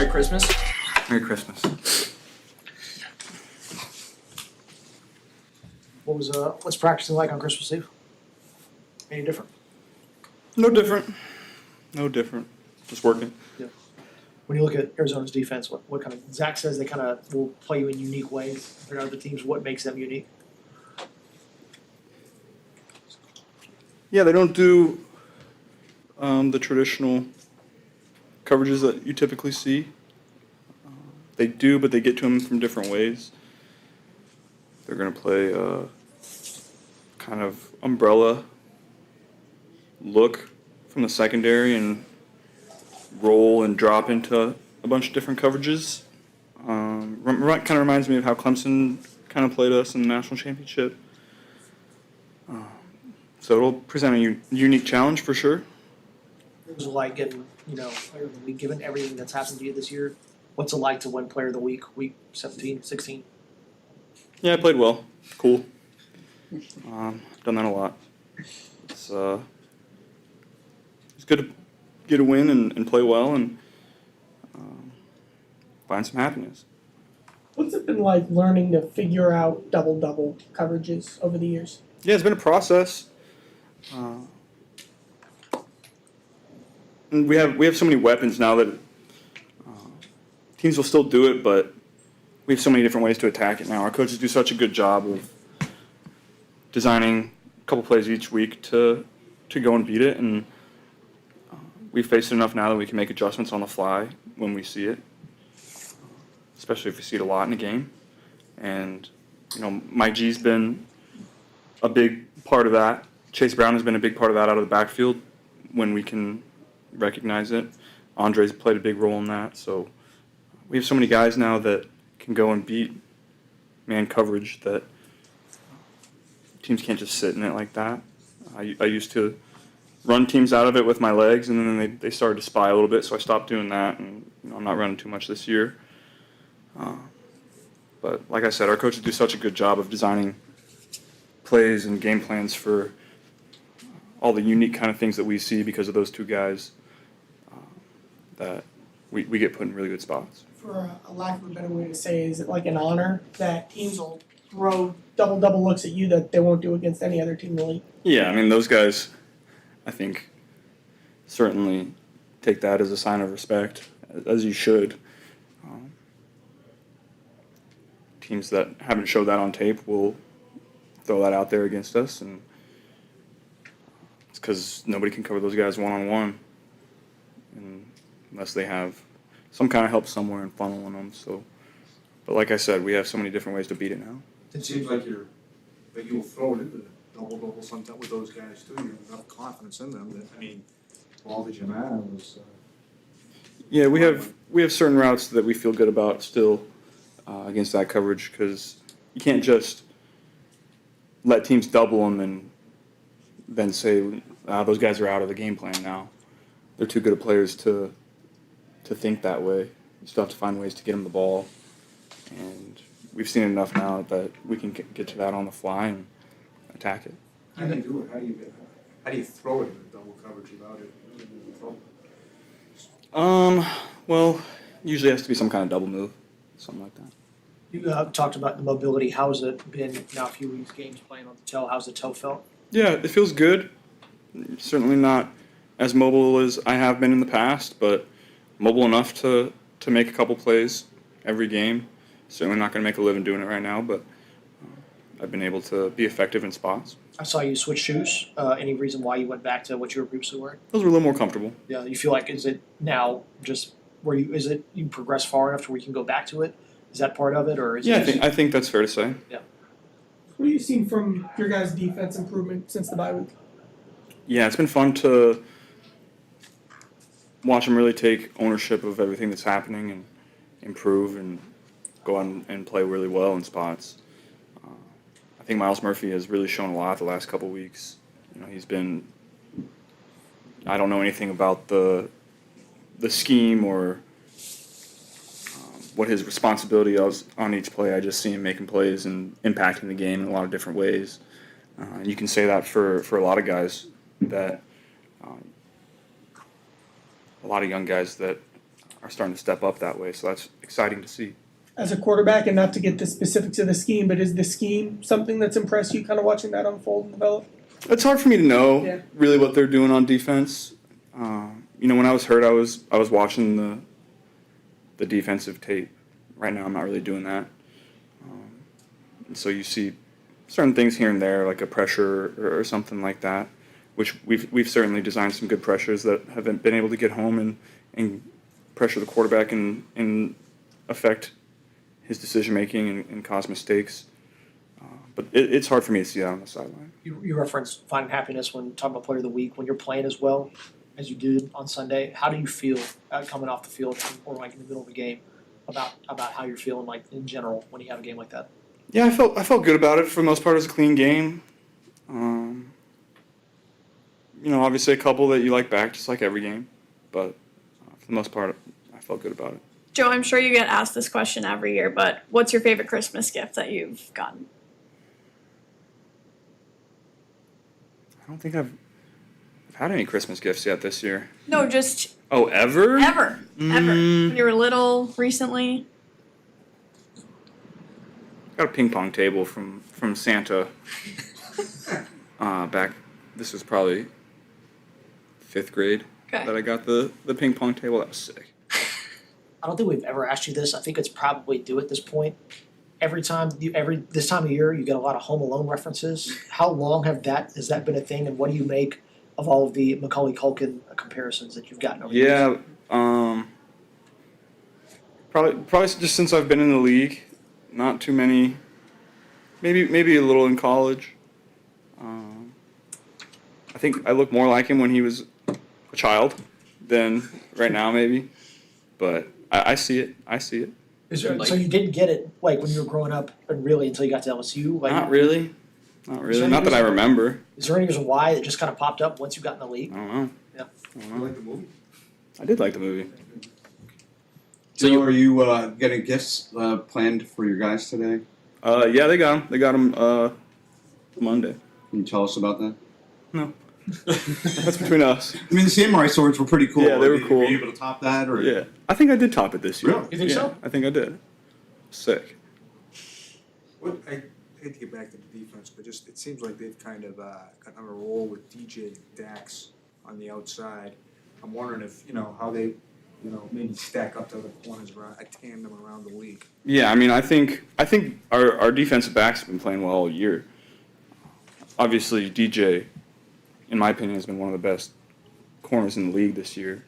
Merry Christmas. Merry Christmas. What's practicing like on Christmas Eve? Any different? No different. No different. Just working. Yeah. When you look at Arizona's defense, what kind of Zach says they kind of will play you in unique ways compared to other teams. What makes them unique? Yeah, they don't do the traditional coverages that you typically see. They do, but they get to them from different ways. They're going to play kind of umbrella look from the secondary and roll and drop into a bunch of different coverages. Kind of reminds me of how Clemson kind of played us in the national championship. So it'll present a unique challenge for sure. It was like getting, player of the week, given everything that's happened to you this year. What's it like to win player of the week 17, 16? Yeah, I played well. Cool. Done that a lot. It's good to get a win and play well and find some happiness. What's it been like learning to figure out double-double coverages over the years? Yeah, it's been a process. And we have so many weapons now that teams will still do it, but we have so many different ways to attack it now. Our coaches do such a good job of designing a couple plays each week to go and beat it, and we've faced it enough now that we can make adjustments on the fly when we see it, especially if we see it a lot in a game. And Mike G's been a big part of that. Chase Brown has been a big part of that out of the backfield when we can recognize it. Andre's played a big role in that. So we have so many guys now that can go and beat man coverage that teams can't just sit in it like that. I used to run teams out of it with my legs, and then they started to spy a little bit, so I stopped doing that, and I'm not running too much this year. But like I said, our coaches do such a good job of designing plays and game plans for all the unique kind of things that we see because of those two guys that we get put in really good spots. For a lack of a better way to say, is it like an honor that teams will throw double looks at you that they won't do against any other team in the league? Yeah, I mean, those guys, I think, certainly take that as a sign of respect, as you should. Teams that haven't showed that on tape will throw that out there against us, and it's because nobody can cover those guys one-on-one unless they have some kind of help somewhere and funneling them. So, but like I said, we have so many different ways to beat it now. It seems like you'll throw it into the double sometimes with those guys too. You have enough confidence in them that all that you have was. Yeah, we have certain routes that we feel good about still against that coverage because you can't just let teams double them and then say those guys are out of the game plan now. They're too good of players to think that way. You still have to find ways to get them the ball, and we've seen enough now that we can get to that on the fly and attack it. How do you do it? How do you throw it in the double coverage without it in trouble? Well, usually it has to be some kind of double move, something like that. You talked about the mobility. How has it been now? A few weeks games playing on the toe. How's the toe felt? Yeah, it feels good. Certainly not as mobile as I have been in the past, but mobile enough to make a couple plays every game. Certainly not going to make a living doing it right now, but I've been able to be effective in spots. I saw you switch shoes. Any reason why you went back to what you were previously wearing? Those were a little more comfortable. Yeah, you feel like, is it now just you progress far enough to where you can go back to it? Is that part of it, or is it? Yeah, I think that's fair to say. Yeah. What have you seen from your guys' defense improvement since the bye week? Yeah, it's been fun to watch them really take ownership of everything that's happening and improve and go on and play really well in spots. I think Miles Murphy has really shown a lot the last couple weeks. He's been. I don't know anything about the scheme or what his responsibility is on each play. I just see him making plays and impacting the game in a lot of different ways. And you can say that for a lot of guys that a lot of young guys that are starting to step up that way. So that's exciting to see. As a quarterback, and not to get the specifics of the scheme, but is the scheme something that's impressed you, kind of watching that unfold and develop? It's hard for me to know Yeah. really what they're doing on defense. When I was hurt, I was watching the defensive tape. Right now, I'm not really doing that. And so you see certain things here and there, like a pressure or something like that, which we've certainly designed some good pressures that have been able to get home and pressure the quarterback and affect his decision making and cause mistakes. But it's hard for me to see that on the sideline. You referenced finding happiness when talking about player of the week. When you're playing as well as you did on Sunday, how do you feel coming off the field or like in the middle of a game about how you're feeling like in general when you have a game like that? Yeah, I felt good about it for the most part. It was a clean game. Obviously a couple that you like back, just like every game, but for the most part, I felt good about it. Joe, I'm sure you get asked this question every year, but what's your favorite Christmas gift that you've gotten? I don't think I've had any Christmas gifts yet this year. No, just Oh, ever? ever. When you were little, recently. Got a ping pong table from Santa. Back, this was probably 5th grade Okay. that I got the ping pong table. That was sick. I don't think we've ever asked you this. I think it's probably due at this point. This time of year, you get a lot of Home Alone references. How long has that been a thing, and what do you make of all of the Macaulay Culkin comparisons that you've gotten over the years? Yeah, probably just since I've been in the league, not too many. Maybe a little in college. I think I look more like him when he was a child than right now, maybe. But I see it. So you didn't get it like when you were growing up, and really until you got to LSU. Like, Not really. Not that I remember. Is there any reason why it just kind of popped up once you got in the league? I don't know. Yeah. I don't You know. like the movie? I did like the movie. So are you getting gifts planned for your guys today? Yeah, they got them. They got them Monday. Can you tell us about that? No. That's between us. I mean, the samurai swords were pretty cool. Yeah, they were cool. Were you able to top that, or Yeah. I think I did top it this year. Really? You think so? I think I did. Sick. I hate to get back to the defense, but just it seems like they've kind of gotten on a roll with DJ and Dax on the outside. I'm wondering if how they maybe stack up to the corners around a tandem around the league. Yeah, I mean, I think our defensive backs have been playing well all year. Obviously, DJ, in my opinion, has been one of the best corners in the league this year.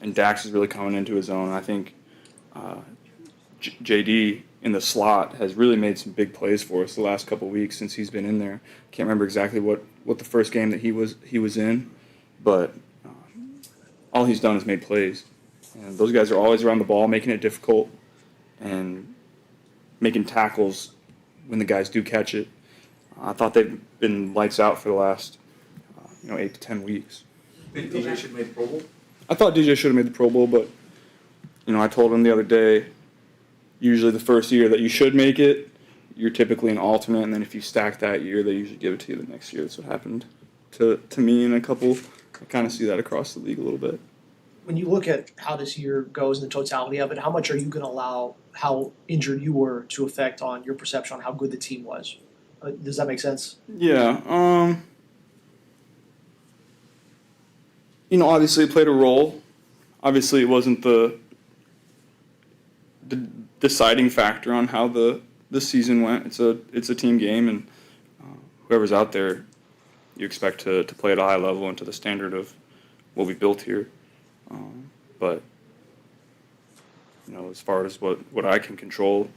And Dax is really coming into his own. I think JD in the slot has really made some big plays for us the last couple of weeks since he's been in there. Can't remember exactly what the first game that he was in, but all he's done is made plays. And those guys are always around the ball, making it difficult and making tackles when the guys do catch it. I thought they've been lights out for the last 8 to 10 weeks. Think DJ should make Pro Bowl? I thought DJ should have made the Pro Bowl, but I told him the other day, usually the first year that you should make it, you're typically an alternate, and then if you stack that year, they usually give it to you the next year. That's what happened to me and a couple. I kind of see that across the league a little bit. When you look at how this year goes and the totality of it, how much are you going to allow how injured you were to affect on your perception on how good the team was? Does that make sense? Yeah. Obviously it played a role. Obviously it wasn't the deciding factor on how the season went. It's a team game, and whoever's out there, you expect to play at a high level and to the standard of what we've built here. But as far as what I can control,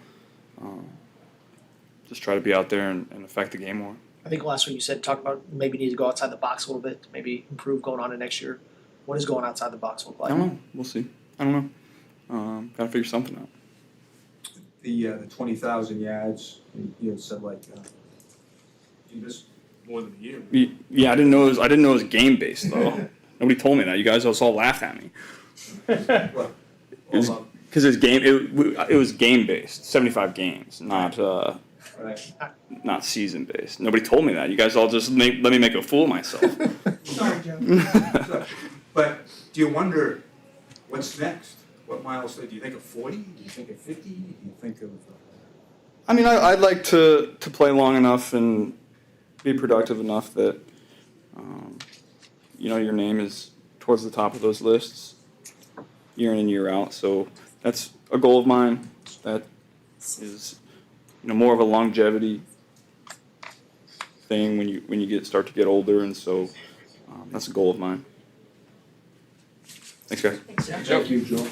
just try to be out there and affect the game more. I think last week you talked about maybe need to go outside the box a little bit to maybe improve going on to next year. What does going outside the box look I like? don't know. We'll see. I don't know. Got to figure something out. The 20,000 yards, you had said you missed more than a year. Yeah, I didn't know it was game based though. Nobody told me that. You guys all laughed at me. What? Because it was game based, 75 games, not Right. not season based. Nobody told me that. You guys all just let me make a fool of myself. Sorry, Joe. But do you wonder What's next? What milestone? Do you think of 40? Do you think of 50? Do you think of? I mean, I'd like to play long enough and be productive enough that, your name is towards the top of those lists year in and year out. So that's a goal of mine. That is, more of a longevity thing when you start to get older, and so that's a goal of mine. Thanks, guys. Thanks, Zach. Thank you, Joe.